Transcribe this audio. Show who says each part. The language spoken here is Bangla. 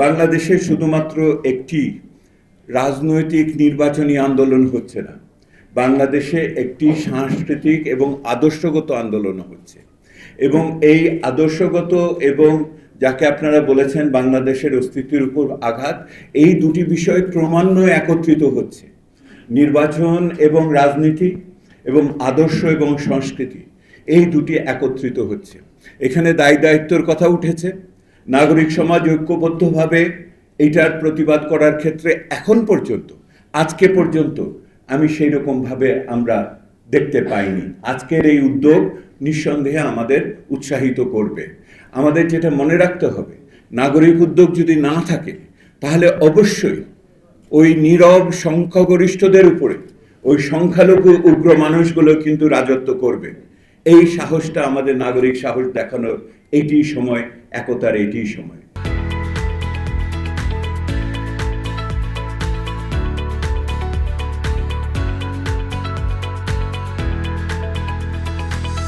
Speaker 1: বাংলাদেশে শুধুমাত্র একটি রাজনৈতিক নির্বাচনী আন্দোলন হচ্ছে না, বাংলাদেশে একটি সাংস্কৃতিক এবং আদর্শগত আন্দোলন হচ্ছে। এবং এই আদর্শগত এবং যাকে আপনারা বলেছেন বাংলাদেশের অস্তিত্বের উপর আঘাত, এই দুটি বিষয় ক্রমান্বয়ে একত্রিত হচ্ছে। নির্বাচন এবং রাজনীতি এবং আদর্শ এবং সংস্কৃতি, এই দুটি একত্রিত হচ্ছে। এখানে দায়িত্বের কথা উঠেছে। নাগরিক সমাজ ঐক্যবদ্ধভাবে এইটার প্রতিবাদ করার ক্ষেত্রে এখন পর্যন্ত, আজকে পর্যন্ত আমি সেই রকমভাবে আমরা দেখতে পাইনি। আজকের এই উদ্যোগ নিঃসন্দেহে আমাদের উৎসাহিত করবে। আমাদের যেটা মনে রাখতে হবে, নাগরিক উদ্যোগ যদি না থাকে তাহলে অবশ্যই ওই নীরব সংখ্যাগরিষ্ঠদের উপরে ওই সংখ্যালঘু উগ্র মানুষগুলো কিন্তু রাজত্ব করবে। এই সাহসটা আমাদের নাগরিক সাহস দেখানোর এটি সময়, একতার এটি সময়।